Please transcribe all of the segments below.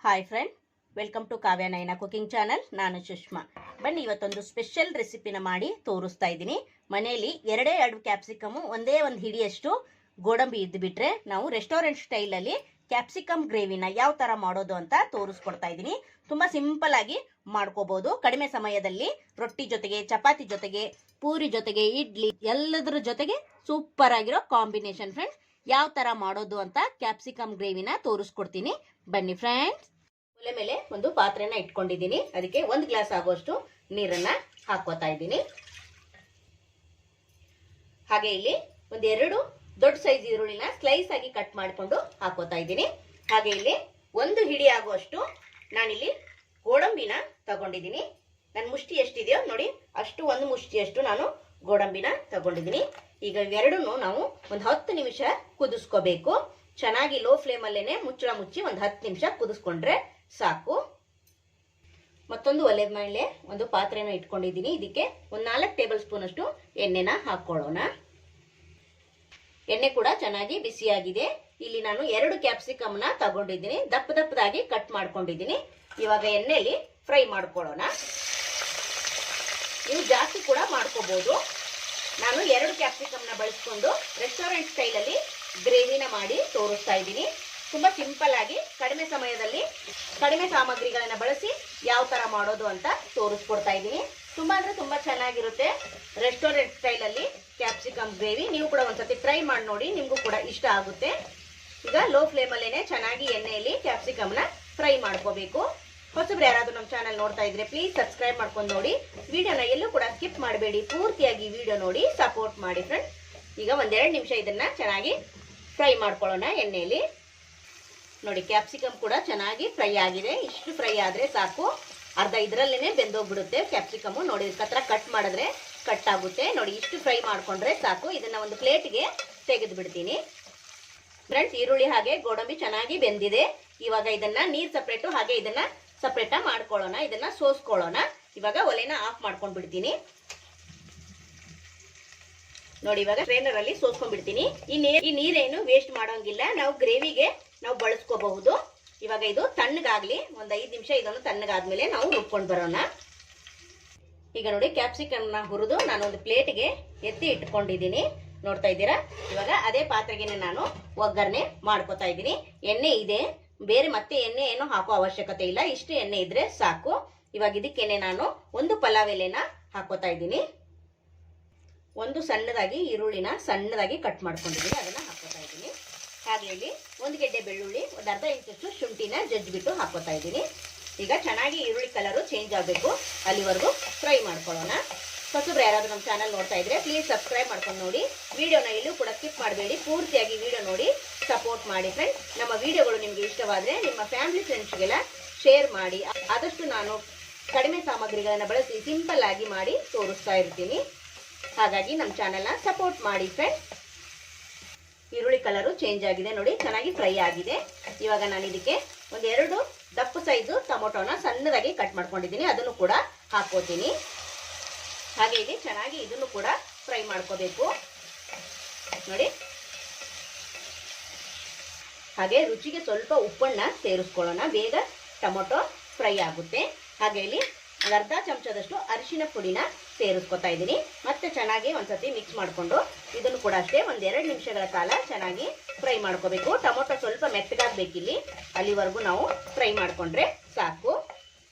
Hi friend, welcome to Kavya Nayana cooking channel. ನಾನು ಸುಷ್ಮಾ. ಬನ್ನಿ, ಇವತ್ತೊಂದು ಸ್ಪೆಷಲ್ ರೆಸಿಪಿನ ಮಾಡಿ ತೋರಿಸ್ತಾ ಇದ್ದೀನಿ. ಮನೆಯಲ್ಲಿ ಎರಡೇ ಎರಡು ಕ್ಯಾಪ್ಸಿಕಮು, ಒಂದೇ ಒಂದು ಹಿಡಿಯಷ್ಟು ಗೋಡಂಬಿ ಇದ್ದು ಬಿಟ್ರೆ ನಾವು ರೆಸ್ಟೋರೆಂಟ್ ಸ್ಟೈಲಲ್ಲಿ ಕ್ಯಾಪ್ಸಿಕಮ್ ಗ್ರೇವಿನ ಯಾವ ಥರ ಮಾಡೋದು ಅಂತ ತೋರಿಸ್ಕೊಡ್ತಾ ಇದ್ದೀನಿ. ತುಂಬ ಸಿಂಪಲ್ ಆಗಿ ಮಾಡ್ಕೋಬಹುದು. ಕಡಿಮೆ ಸಮಯದಲ್ಲಿ ರೊಟ್ಟಿ ಜೊತೆಗೆ, ಚಪಾತಿ ಜೊತೆಗೆ, ಪೂರಿ ಜೊತೆಗೆ, ಇಡ್ಲಿ ಎಲ್ಲದರ ಜೊತೆಗೆ ಸೂಪರ್ ಆಗಿರೋ ಕಾಂಬಿನೇಷನ್ ಫ್ರೆಂಡ್ಸ್. ಯಾವ ತರ ಮಾಡೋದು ಅಂತ ಕ್ಯಾಪ್ಸಿಕಮ್ ಗ್ರೇವಿನ ತೋರಿಸ್ಕೊಡ್ತೀನಿ. ಬನ್ನಿ ಫ್ರೆಂಡ್ಸ್. ಒಲೆ ಮೇಲೆ ಒಂದು ಪಾತ್ರೆನ ಇಟ್ಕೊಂಡಿದ್ದೀನಿ. ಅದಕ್ಕೆ 1 ಗ್ಲಾಸ್ ಆಗುವಷ್ಟು ನೀರನ್ನ ಹಾಕೋತಾ ಇದ್ದೀನಿ. ಹಾಗೆ ಇಲ್ಲಿ ಒಂದೆರಡು ದೊಡ್ಡ ಸೈಜ್ ಈರುಳ್ಳಿನ ಸ್ಲೈಸ್ ಆಗಿ ಕಟ್ ಮಾಡಿಕೊಂಡು ಹಾಕೋತಾ ಇದ್ದೀನಿ. ಹಾಗೆ ಇಲ್ಲಿ 1 ಹಿಡಿ ಆಗುವಷ್ಟು ನಾನಿಲ್ಲಿ ಗೋಡಂಬಿನ ತಗೊಂಡಿದ್ದೀನಿ. ನನ್ನ ಮುಷ್ಟಿ ಎಷ್ಟಿದೆಯೋ ನೋಡಿ ಅಷ್ಟು, 1 ಮುಷ್ಟಿಯಷ್ಟು ನಾನು ಗೋಡಂಬಿನ ತಗೊಂಡಿದ್ದೀನಿ. ಈಗ ಇವೆರಡನ್ನು ನಾವು ಒಂದು 10 ನಿಮಿಷ ಕುದಿಸ್ಕೋಬೇಕು. ಚೆನ್ನಾಗಿ ಲೋ ಫ್ಲೇಮ್ ಅಲ್ಲೇನೆ ಮುಚ್ಚಳ ಮುಚ್ಚಿ ಒಂದು 10 ನಿಮಿಷ ಕುದಿಸ್ಕೊಂಡ್ರೆ ಸಾಕು. ಮತ್ತೊಂದು ಒಲೆ ಮೇಲೆ ಒಂದು ಪಾತ್ರೆನ ಇಟ್ಕೊಂಡಿದ್ದೀನಿ. ಇದಕ್ಕೆ ಒಂದು 4 ಟೇಬಲ್ ಸ್ಪೂನ್ ಅಷ್ಟು ಎಣ್ಣೆನ ಹಾಕೊಳ್ಳೋಣ. ಎಣ್ಣೆ ಕೂಡ ಚೆನ್ನಾಗಿ ಬಿಸಿಯಾಗಿದೆ. ಇಲ್ಲಿ ನಾನು 2 ಕ್ಯಾಪ್ಸಿಕಮ್ನ ತಗೊಂಡಿದ್ದೀನಿ. ದಪ್ಪ ದಪ್ಪದಾಗಿ ಕಟ್ ಮಾಡ್ಕೊಂಡಿದ್ದೀನಿ. ಇವಾಗ ಎಣ್ಣೆಯಲ್ಲಿ ಫ್ರೈ ಮಾಡ್ಕೊಳ್ಳೋಣ. ನೀವು ಜಾಸ್ತಿ ಕೂಡ ಮಾಡ್ಕೋಬಹುದು. ನಾನು 2 ಕ್ಯಾಪ್ಸಿಕಮ್ನ ಬಳಸ್ಕೊಂಡು ರೆಸ್ಟೋರೆಂಟ್ ಸ್ಟೈಲಲ್ಲಿ ಗ್ರೇವಿನ ಮಾಡಿ ತೋರಿಸ್ತಾ ಇದ್ದೀನಿ. ತುಂಬಾ ಸಿಂಪಲ್ ಆಗಿ ಕಡಿಮೆ ಸಮಯದಲ್ಲಿ ಕಡಿಮೆ ಸಾಮಗ್ರಿಗಳನ್ನ ಬಳಸಿ ಯಾವ ತರ ಮಾಡೋದು ಅಂತ ತೋರಿಸ್ಕೊಡ್ತಾ ಇದ್ದೀನಿ. ತುಂಬಾ ಅಂದ್ರೆ ತುಂಬಾ ಚೆನ್ನಾಗಿರುತ್ತೆ ರೆಸ್ಟೋರೆಂಟ್ ಸ್ಟೈಲಲ್ಲಿ ಕ್ಯಾಪ್ಸಿಕಮ್ ಗ್ರೇವಿ. ನೀವು ಕೂಡ ಒಂದ್ಸತಿ ಟ್ರೈ ಮಾಡಿ ನೋಡಿ, ನಿಮಗೂ ಕೂಡ ಇಷ್ಟ ಆಗುತ್ತೆ. ಈಗ ಲೋ ಫ್ಲೇಮ್ ಅಲ್ಲೇನೆ ಚೆನ್ನಾಗಿ ಎಣ್ಣೆಯಲ್ಲಿ ಕ್ಯಾಪ್ಸಿಕಮ್ನ ಫ್ರೈ ಮಾಡ್ಕೋಬೇಕು. ಹೊಸಬ್ರು ಯಾರಾದ್ರೂ ನಮ್ಮ ಚಾನಲ್ ನೋಡ್ತಾ ಇದ್ರೆ ಪ್ಲೀಸ್ ಸಬ್ಸ್ಕ್ರೈಬ್ ಮಾಡ್ಕೊಂಡು ನೋಡಿ. ವಿಡಿಯೋನ ಎಲ್ಲೂ ಕೂಡ ಸ್ಕಿಪ್ ಮಾಡಬೇಡಿ, ಪೂರ್ತಿಯಾಗಿ ವಿಡಿಯೋ ನೋಡಿ ಸಪೋರ್ಟ್ ಮಾಡಿ ಫ್ರೆಂಡ್ಸ್. ಈಗ 1-2 ನಿಮಿಷ ಇದನ್ನ ಚೆನ್ನಾಗಿ ಫ್ರೈ ಮಾಡ್ಕೊಳ್ಳೋಣ ಎಣ್ಣೆಯಲ್ಲಿ. ನೋಡಿ, ಕ್ಯಾಪ್ಸಿಕಮ್ ಕೂಡ ಚೆನ್ನಾಗಿ ಫ್ರೈ ಆಗಿದೆ. ಇಷ್ಟು ಫ್ರೈ ಆದ್ರೆ ಸಾಕು. ಅರ್ಧ ಇದರಲ್ಲೇನೆ ಬೆಂದೋಗ್ಬಿಡುತ್ತೆ ಕ್ಯಾಪ್ಸಿಕಮು. ನೋಡಿ, ಹತ್ರ ಕಟ್ ಮಾಡಿದ್ರೆ ಕಟ್ ಆಗುತ್ತೆ. ನೋಡಿ, ಇಷ್ಟು ಫ್ರೈ ಮಾಡ್ಕೊಂಡ್ರೆ ಸಾಕು. ಇದನ್ನ ಒಂದು ಪ್ಲೇಟ್ಗೆ ತೆಗೆದು ಬಿಡ್ತೀನಿ ಫ್ರೆಂಡ್ಸ್. ಈರುಳ್ಳಿ ಹಾಗೆ ಗೋಡಂಬಿ ಚೆನ್ನಾಗಿ ಬೆಂದಿದೆ. ಇವಾಗ ಇದನ್ನ ನೀರ್ ಸಪ್ರೇಟು ಹಾಗೆ ಇದನ್ನ ಸಪ್ರೇಟ ಮಾಡ್ಕೊಳ್ಳೋಣ. ಇದನ್ನ ಸೋಸ್ಕೊಳ್ಳೋಣ. ಇವಾಗ ಒಲೆನ ಆಫ್ ಮಾಡ್ಕೊಂಡ್ ಬಿಡ್ತೀನಿ. ನೋಡಿ, ಇವಾಗ ಸ್ಟ್ರೈನರ್ ಅಲ್ಲಿ ಸೋಸ್ಕೊಂಡ್ಬಿಡ್ತೀನಿ. ಈ ನೀರೇನು ವೇಸ್ಟ್ ಮಾಡೋಂಗಿಲ್ಲ. ನಾವು ಗ್ರೇವಿಗೆ ನಾವು ಬಳಸ್ಕೋಬಹುದು. ಇವಾಗ ಇದು ತಣ್ಣಗಾಗ್ಲಿ. ಒಂದು 5 ನಿಮಿಷ ಇದನ್ನು ತಣ್ಣಗಾದ್ಮೇಲೆ ನಾವು ರುಬ್ಕೊಂಡು ಬರೋಣ. ಈಗ ನೋಡಿ, ಕ್ಯಾಪ್ಸಿಕಮ್ನ ಹುರಿದು ನಾನು ಒಂದು ಪ್ಲೇಟ್ಗೆ ಎತ್ತಿ ಇಟ್ಕೊಂಡಿದ್ದೀನಿ. ನೋಡ್ತಾ ಇದ್ದೀರಾ? ಇವಾಗ ಅದೇ ಪಾತ್ರೆಗೆ ನಾನು ಒಗ್ಗರಣೆ ಮಾಡ್ಕೋತಾ ಇದ್ದೀನಿ. ಎಣ್ಣೆ ಇದೆ, ಬೇರೆ ಮತ್ತೆ ಎಣ್ಣೆ ಏನು ಹಾಕೋ ಅವಶ್ಯಕತೆ ಇಲ್ಲ. ಇಷ್ಟು ಎಣ್ಣೆ ಇದ್ರೆ ಸಾಕು. ಇವಾಗ ಇದಕ್ಕೇನೆ ನಾನು ಒಂದು ಪಲಾವ್ ಎಲೆನ ಹಾಕೋತಾ ಇದ್ದೀನಿ. ಒಂದು ಸಣ್ಣದಾಗಿ ಈರುಳ್ಳಿನ ಸಣ್ಣದಾಗಿ ಕಟ್ ಮಾಡ್ಕೊಂಡಿದ್ದೀನಿ, ಅದನ್ನ ಹಾಕೋತಾ ಇದ್ದೀನಿ. ಹಾಗೆ ಇಲ್ಲಿ 1 ಗೆಡ್ಡೆ ಬೆಳ್ಳುಳ್ಳಿ, ಒಂದು ಅರ್ಧ ಇಂಚಷ್ಟು ಶುಂಠಿನ ಜಜ್ಜಿಬಿಟ್ಟು ಹಾಕೋತಾ ಇದ್ದೀನಿ. ಈಗ ಚೆನ್ನಾಗಿ ಈರುಳ್ಳಿ ಕಲರು ಚೇಂಜ್ ಆಗಬೇಕು, ಅಲ್ಲಿವರೆಗೂ ಫ್ರೈ ಮಾಡ್ಕೊಳ್ಳೋಣ. ಹೊಸಬ್ರು ಯಾರಾದ್ರೂ ನಮ್ಮ ಚಾನಲ್ ನೋಡ್ತಾ ಇದ್ರೆ ಪ್ಲೀಸ್ ಸಬ್ಸ್ಕ್ರೈಬ್ ಮಾಡ್ಕೊಂಡು ನೋಡಿ. ವಿಡಿಯೋನ ಎಲ್ಲೂ ಕೂಡ ಸ್ಕಿಪ್ ಮಾಡಬೇಡಿ, ಪೂರ್ತಿಯಾಗಿ ವಿಡಿಯೋ ನೋಡಿ ಸಪೋರ್ಟ್ ಮಾಡಿ ಫ್ರೆಂಡ್ಸ್. ನಮ್ಮ ವಿಡಿಯೋಗಳು ನಿಮಗೆ ಇಷ್ಟವಾದರೆ ನಿಮ್ಮ ಫ್ಯಾಮಿಲಿ ಫ್ರೆಂಡ್ಸ್ಗೆಲ್ಲ ಶೇರ್ ಮಾಡಿ. ಆದಷ್ಟು ನಾನು ಕಡಿಮೆ ಸಾಮಗ್ರಿಗಳನ್ನು ಬಳಸಿ ಸಿಂಪಲ್ ಆಗಿ ಮಾಡಿ ತೋರಿಸ್ತಾ ಇರ್ತೀನಿ. ಹಾಗಾಗಿ ನಮ್ಮ ಚಾನೆಲ್ನ ಸಪೋರ್ಟ್ ಮಾಡಿ ಫ್ರೆಂಡ್ಸ್. ಈರುಳ್ಳಿ ಕಲರು ಚೇಂಜ್ ಆಗಿದೆ ನೋಡಿ, ಚೆನ್ನಾಗಿ ಫ್ರೈ ಆಗಿದೆ. ಇವಾಗ ನಾನು ಇದಕ್ಕೆ 1-2 ದಪ್ಪ ಸೈಜು ಟೊಮೊಟೊನ ಸಣ್ಣದಾಗಿ ಕಟ್ ಮಾಡ್ಕೊಂಡಿದ್ದೀನಿ, ಅದನ್ನು ಕೂಡ ಹಾಕೋತೀನಿ. ಹಾಗೆ ಇಲ್ಲಿ ಚೆನ್ನಾಗಿ ಇದನ್ನು ಕೂಡ ಫ್ರೈ ಮಾಡ್ಕೋಬೇಕು ನೋಡಿ. ಹಾಗೆ ರುಚಿಗೆ ಸ್ವಲ್ಪ ಉಪ್ಪನ್ನ ಸೇರಿಸ್ಕೊಳ್ಳೋಣ, ಬೇಗ ಟೊಮೊಟೊ ಫ್ರೈ ಆಗುತ್ತೆ. ಹಾಗೆ ಇಲ್ಲಿ ಒಂದು ಅರ್ಧ ಚಮಚದಷ್ಟು ಅರಿಶಿನ ಪುಡಿನ ಸೇರಿಸ್ಕೊತಾ ಇದ್ದೀನಿ. ಮತ್ತೆ ಚೆನ್ನಾಗಿ ಒಂದ್ಸತಿ ಮಿಕ್ಸ್ ಮಾಡಿಕೊಂಡು ಇದನ್ನು ಕೂಡ ಅಷ್ಟೇ 1-2 ನಿಮಿಷಗಳ ಕಾಲ ಚೆನ್ನಾಗಿ ಫ್ರೈ ಮಾಡ್ಕೋಬೇಕು. ಟೊಮೊಟೊ ಸ್ವಲ್ಪ ಮೆತ್ತಗಾಗಬೇಕಿಲ್ಲಿ, ಅಲ್ಲಿವರೆಗೂ ನಾವು ಫ್ರೈ ಮಾಡ್ಕೊಂಡ್ರೆ ಸಾಕು.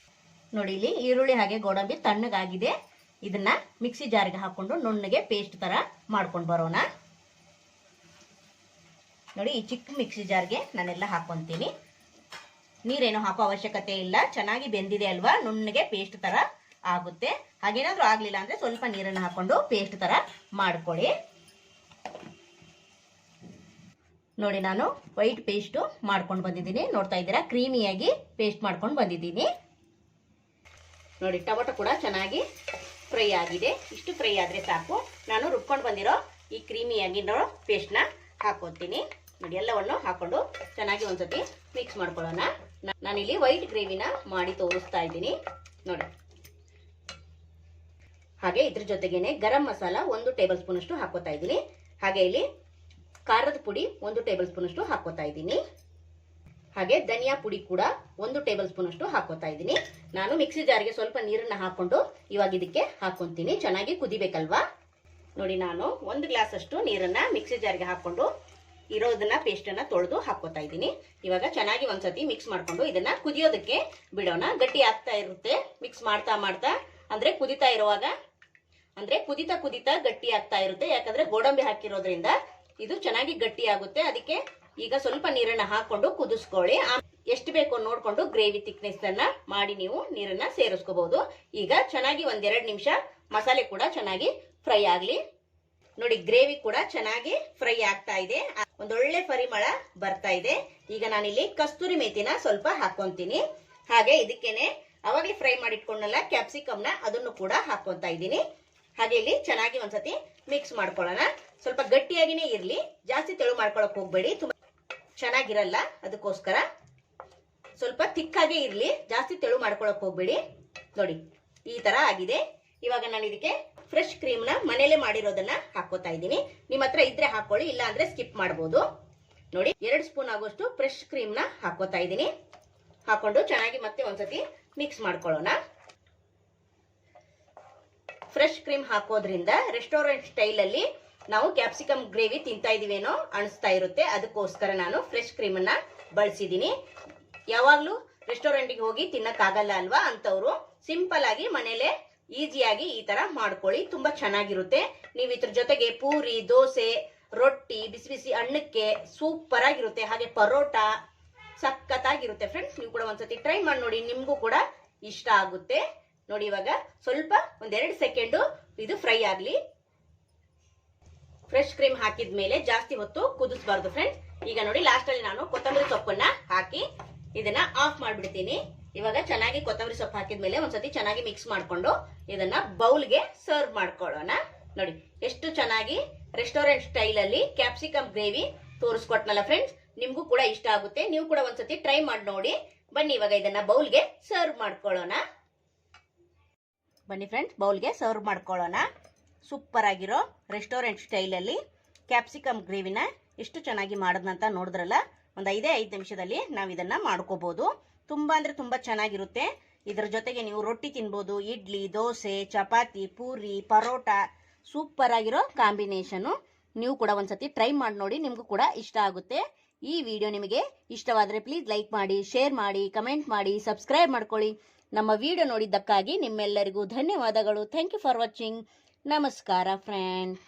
ನೋಡಿ, ಇಲ್ಲಿ ಈರುಳ್ಳಿ ಹಾಗೆ ಗೋಡಂಬಿ ತಣ್ಣಗಾಗಿದೆ. ಇದನ್ನ ಮಿಕ್ಸಿ ಜಾರ್ಗೆ ಹಾಕೊಂಡು ನುಣ್ಣಗೆ ಪೇಸ್ಟ್ ತರ ಮಾಡ್ಕೊಂಡು ಬರೋಣ. ನೋಡಿ, ಈ ಚಿಕ್ಕ ಮಿಕ್ಸಿ ಜಾರ್ಗೆ ನಾನೆಲ್ಲ ಹಾಕೊಂತೀನಿ. ನೀರೇನು ಹಾಕೋ ಅವಶ್ಯಕತೆ ಇಲ್ಲ, ಚೆನ್ನಾಗಿ ಬೆಂದಿದೆ ಅಲ್ವಾ, ನುಣ್ಣಗೆ ಪೇಸ್ಟ್ ತರ ಆಗುತ್ತೆ. ಹಾಗೇನಾದ್ರೂ ಆಗ್ಲಿಲ್ಲ ಅಂದ್ರೆ ಸ್ವಲ್ಪ ನೀರನ್ನು ಹಾಕೊಂಡು ಪೇಸ್ಟ್ ತರ ಮಾಡ್ಕೊಳ್ಳಿ. ನೋಡಿ, ನಾನು ವೈಟ್ ಪೇಸ್ಟ್ ಮಾಡ್ಕೊಂಡು ಬಂದಿದ್ದೀನಿ. ನೋಡ್ತಾ ಇದ್ದೀರಾ, ಕ್ರೀಮಿಯಾಗಿ ಪೇಸ್ಟ್ ಮಾಡ್ಕೊಂಡು ಬಂದಿದ್ದೀನಿ. ನೋಡಿ, ಟೊಮೊಟೊ ಕೂಡ ಚೆನ್ನಾಗಿ ಫ್ರೈ ಆಗಿದೆ. ಇಷ್ಟು ಫ್ರೈ ಆದ್ರೆ ಸಾಕು. ನಾನು ರುಬ್ಕೊಂಡು ಬಂದಿರೋ ಈ ಕ್ರೀಮಿಯಾಗಿರೋ ಪೇಸ್ಟ್ನ ಹಾಕೋತೀನಿ. ನೋಡಿ, ಎಲ್ಲವನ್ನು ಹಾಕೊಂಡು ಚೆನ್ನಾಗಿ ಒಂದ್ಸತಿ ಮಿಕ್ಸ್ ಮಾಡ್ಕೊಳ್ಳೋಣ. ನಾನಿಲ್ಲಿ ವೈಟ್ ಗ್ರೇವಿನ ಮಾಡಿ ತೋರಿಸ್ತಾ ಇದ್ದೀನಿ ನೋಡಿ. ಹಾಗೆ ಇದ್ರ ಜೊತೆಗೇನೆ ಗರಂ ಮಸಾಲ 1 ಟೇಬಲ್ ಸ್ಪೂನ್ ಅಷ್ಟು ಹಾಕೋತಾ ಇದ್ದೀನಿ. ಹಾಗೆ ಇಲ್ಲಿ ಖಾರದ ಪುಡಿ 1 ಟೇಬಲ್ ಸ್ಪೂನ್ ಅಷ್ಟು ಹಾಕೋತಾ ಇದ್ದೀನಿ. ಹಾಗೆ ಧನಿಯಾ ಪುಡಿ ಕೂಡ 1 ಟೇಬಲ್ ಸ್ಪೂನ್ ಅಷ್ಟು ಹಾಕೋತಾ ಇದ್ದೀನಿ. ನಾನು ಮಿಕ್ಸಿ ಜಾರ್ಗೆ ಸ್ವಲ್ಪ ನೀರನ್ನ ಹಾಕೊಂಡು ಇವಾಗ ಇದಕ್ಕೆ ಹಾಕೊಂತೀನಿ. ಚೆನ್ನಾಗಿ ಕುದಿಬೇಕಲ್ವಾ. ನೋಡಿ, ನಾನು 1 ಗ್ಲಾಸ್ ಅಷ್ಟು ನೀರನ್ನ ಮಿಕ್ಸಿ ಜಾರ್ಗೆ ಹಾಕೊಂಡು ಇರೋದನ್ನ ಪೇಸ್ಟ್ ಅನ್ನ ತೊಳೆದು ಹಾಕೋತಾ ಇದ್ದೀನಿ. ಇವಾಗ ಚೆನ್ನಾಗಿ ಒಂದ್ಸತಿ ಮಿಕ್ಸ್ ಮಾಡ್ಕೊಂಡು ಇದನ್ನ ಕುದಿಯೋದಕ್ಕೆ ಬಿಡೋಣ. ಗಟ್ಟಿ ಆಗ್ತಾ ಇರುತ್ತೆ ಮಿಕ್ಸ್ ಮಾಡ್ತಾ ಮಾಡ್ತಾ, ಅಂದ್ರೆ ಕುದಿತಾ ಇರುವಾಗ, ಅಂದ್ರೆ ಕುದಿತಾ ಕುದಿತಾ ಗಟ್ಟಿ ಆಗ್ತಾ ಇರುತ್ತೆ. ಯಾಕಂದ್ರೆ ಗೋಡಂಬಿ ಹಾಕಿರೋದ್ರಿಂದ ಇದು ಚೆನ್ನಾಗಿ ಗಟ್ಟಿ ಆಗುತ್ತೆ. ಅದಕ್ಕೆ ಈಗ ಸ್ವಲ್ಪ ನೀರನ್ನ ಹಾಕೊಂಡು ಕುದಿಸ್ಕೊಳ್ಳಿ. ಎಷ್ಟು ಬೇಕೋ ನೋಡ್ಕೊಂಡು ಗ್ರೇವಿ ಥಿಕ್ನೆಸ್ ಅನ್ನ ಮಾಡಿ ನೀವು ನೀರನ್ನ ಸೇರಿಸ್ಕೋಬಹುದು. ಈಗ ಚೆನ್ನಾಗಿ 1-2 ನಿಮಿಷ ಮಸಾಲೆ ಕೂಡ ಚೆನ್ನಾಗಿ ಫ್ರೈ ಆಗ್ಲಿ. ನೋಡಿ, ಗ್ರೇವಿ ಕೂಡ ಚೆನ್ನಾಗಿ ಫ್ರೈ ಆಗ್ತಾ ಇದೆ. ಒಂದೊಳ್ಳೆ ಪರಿಮಳ ಬರ್ತಾ ಇದೆ. ಈಗ ನಾನಿಲ್ಲಿ ಕಸ್ತೂರಿ ಮೇಥಿನ ಸ್ವಲ್ಪ ಹಾಕೊಂತೀನಿ. ಹಾಗೆ ಇದಕ್ಕೇನೆ ಅವಾಗಲೇ ಫ್ರೈ ಮಾಡಿಟ್ಕೊಂಡಲ್ಲ ಕ್ಯಾಪ್ಸಿಕಮ್ನ, ಅದನ್ನು ಕೂಡ ಹಾಕೊಂತಾ ಇದ್ದೀನಿ. ಹಾಗೆ ಇಲ್ಲಿ ಚೆನ್ನಾಗಿ ಒಂದ್ಸತಿ ಮಿಕ್ಸ್ ಮಾಡ್ಕೊಳ್ಳೋಣ. ಸ್ವಲ್ಪ ಗಟ್ಟಿಯಾಗಿನೇ ಇರ್ಲಿ, ಜಾಸ್ತಿ ತೆಳು ಮಾಡ್ಕೊಳಕ್ ಹೋಗ್ಬೇಡಿ, ತುಂಬಾ ಚೆನ್ನಾಗಿರಲ್ಲ. ಅದಕ್ಕೋಸ್ಕರ ಸ್ವಲ್ಪ ತಿಕ್ಕಾಗೆ ಇರ್ಲಿ, ಜಾಸ್ತಿ ತೆಳು ಮಾಡ್ಕೊಳಕ್ ಹೋಗ್ಬೇಡಿ. ನೋಡಿ, ಈ ತರ ಆಗಿದೆ. ಇವಾಗ ನಾನು ಇದಕ್ಕೆ ಫ್ರೆಶ್ ಕ್ರೀಮ್ ನ ಮನೇಲೆ ಮಾಡಿರೋದನ್ನ ಹಾಕೋತಾ ಇದ್ದೀನಿ. ನಿಮ್ಮ ಹತ್ರ ಇದ್ರೆ ಹಾಕೊಳ್ಳಿ, ಇಲ್ಲ ಅಂದ್ರೆ ಸ್ಕಿಪ್ ಮಾಡಬಹುದು. ನೋಡಿ, 2 ಸ್ಪೂನ್ ಆಗುವಷ್ಟು ಫ್ರೆಶ್ ಕ್ರೀಮ್ ನ ಹಾಕೋತಾ ಇದ್ದೀನಿ. ಹಾಕೊಂಡು ಚೆನ್ನಾಗಿ ಮತ್ತೆ ಒಂದ್ಸತಿ ಮಿಕ್ಸ್ ಮಾಡ್ಕೊಳ್ಳೋಣ. ಫ್ರೆಶ್ ಕ್ರೀಮ್ ಹಾಕೋದ್ರಿಂದ ರೆಸ್ಟೋರೆಂಟ್ ಸ್ಟೈಲ್ ಅಲ್ಲಿ ನಾವು ಕ್ಯಾಪ್ಸಿಕಮ್ ಗ್ರೇವಿ ತಿಂತಾ ಇದೀವೇನೋ ಅನಿಸ್ತಾ ಇರುತ್ತೆ. ಅದಕ್ಕೋಸ್ಕರ ನಾನು ಫ್ರೆಶ್ ಕ್ರೀಮ್ ಅನ್ನ ಬಳಸಿದ್ದೀನಿ. ಯಾವಾಗ್ಲೂ ರೆಸ್ಟೋರೆಂಟ್ಗೆ ಹೋಗಿ ತಿನ್ನಕ್ಕಾಗಲ್ಲ ಅಲ್ವಾ ಅಂತವ್ರು ಸಿಂಪಲ್ ಆಗಿ ಮನೇಲೆ ಈಸಿಯಾಗಿ ಈ ತರ ಮಾಡ್ಕೊಳ್ಳಿ. ತುಂಬಾ ಚೆನ್ನಾಗಿರುತ್ತೆ. ನೀವು ಇದ್ರ ಜೊತೆಗೆ ಪೂರಿ, ದೋಸೆ, ರೊಟ್ಟಿ, ಬಿಸಿ ಬಿಸಿ ಅನ್ನಕ್ಕೆ ಸೂಪರ್ ಆಗಿರುತ್ತೆ. ಹಾಗೆ ಪರೋಟ ಸಖತ್ತಾಗಿರುತ್ತೆ ಫ್ರೆಂಡ್ಸ್. ನೀವು ಕೂಡ ಒಂದ್ಸತಿ ಟ್ರೈ ಮಾಡಿ ನೋಡಿ, ನಿಮ್ಗೂ ಕೂಡ ಇಷ್ಟ ಆಗುತ್ತೆ. ನೋಡಿ, ಇವಾಗ ಸ್ವಲ್ಪ 1-2 ಸೆಕೆಂಡ್ ಇದು ಫ್ರೈ ಆಗ್ಲಿ. ಫ್ರೆಶ್ ಕ್ರೀಮ್ ಹಾಕಿದ್ಮೇಲೆ ಜಾಸ್ತಿ ಹೊತ್ತು ಕುದಿಸಬಾರ್ದು ಫ್ರೆಂಡ್ಸ್. ಈಗ ನೋಡಿ, ಲಾಸ್ಟ್ ಅಲ್ಲಿ ನಾನು ಕೊತ್ತಂಬರಿ ಸೊಪ್ಪನ್ನ ಹಾಕಿ ಇದನ್ನ ಆಫ್ ಮಾಡ್ಬಿಡ್ತೀನಿ. ಇವಾಗ ಚೆನ್ನಾಗಿ ಕೊತ್ತಂಬರಿ ಸೊಪ್ಪು ಹಾಕಿದ್ಮೇಲೆ ಒಂದ್ಸತಿ ಚೆನ್ನಾಗಿ ಮಿಕ್ಸ್ ಮಾಡ್ಕೊಂಡು ಇದನ್ನ ಬೌಲ್ಗೆ ಸರ್ವ್ ಮಾಡ್ಕೊಳ್ಳೋಣ. ನೋಡಿ, ಎಷ್ಟು ಚೆನ್ನಾಗಿ ರೆಸ್ಟೋರೆಂಟ್ ಸ್ಟೈಲ್ ಅಲ್ಲಿ ಕ್ಯಾಪ್ಸಿಕಮ್ ಗ್ರೇವಿ ತೋರಿಸ್ಕೊಟ್ನಲ್ಲ ಫ್ರೆಂಡ್ಸ್. ನಿಮ್ಗೂ ಕೂಡ ಇಷ್ಟ ಆಗುತ್ತೆ. ನೀವು ಕೂಡ ಒಂದ್ಸತಿ ಟ್ರೈ ಮಾಡಿ ನೋಡಿ. ಬನ್ನಿ ಇವಾಗ ಇದನ್ನ ಬೌಲ್ಗೆ ಸರ್ವ್ ಮಾಡ್ಕೊಳ್ಳೋಣ. ಬನ್ನಿ ಫ್ರೆಂಡ್ಸ್, ಬೌಲ್ಗೆ ಸರ್ವ್ ಮಾಡ್ಕೊಳ್ಳೋಣ. ಸೂಪರ್ ಆಗಿರೋ ರೆಸ್ಟೋರೆಂಟ್ ಸ್ಟೈಲ್ ಅಲ್ಲಿ ಕ್ಯಾಪ್ಸಿಕಮ್ ಗ್ರೇವಿನ ಎಷ್ಟು ಚೆನ್ನಾಗಿ ಮಾಡೋದಂತ ನೋಡಿದ್ರಲ್ಲ. ಒಂದು 5 ನಿಮಿಷದಲ್ಲಿ ನಾವು ಇದನ್ನ ಮಾಡ್ಕೋಬಹುದು. ತುಂಬಾ ಅಂದ್ರೆ ತುಂಬಾ ಚೆನ್ನಾಗಿರುತ್ತೆ. ಇದರ ಜೊತೆಗೆ ನೀವು ರೊಟ್ಟಿ ತಿನ್ಬೋದು, ಇಡ್ಲಿ, ದೋಸೆ, ಚಪಾತಿ, ಪೂರಿ, ಪರೋಟ. ಸೂಪರ್ ಆಗಿರೋ ಕಾಂಬಿನೇಷನ್. ನೀವು ಕೂಡ ಒಂದ್ಸತಿ ಟ್ರೈ ಮಾಡಿ ನೋಡಿ, ನಿಮ್ಗೂ ಕೂಡ ಇಷ್ಟ ಆಗುತ್ತೆ. ಈ ವಿಡಿಯೋ ನಿಮಗೆ ಇಷ್ಟವಾದರೆ ಪ್ಲೀಸ್ ಲೈಕ್ ಮಾಡಿ, ಶೇರ್ ಮಾಡಿ, ಕಮೆಂಟ್ ಮಾಡಿ, ಸಬ್ಸ್ಕ್ರೈಬ್ ಮಾಡ್ಕೊಳ್ಳಿ. ನಮ್ಮ ವಿಡಿಯೋ ನೋಡಿದ್ದಕ್ಕಾಗಿ ನಿಮ್ಮೆಲ್ಲರಿಗೂ ಧನ್ಯವಾದಗಳು. Thank you for watching. ನಮಸ್ಕಾರ ಫ್ರೆಂಡ್.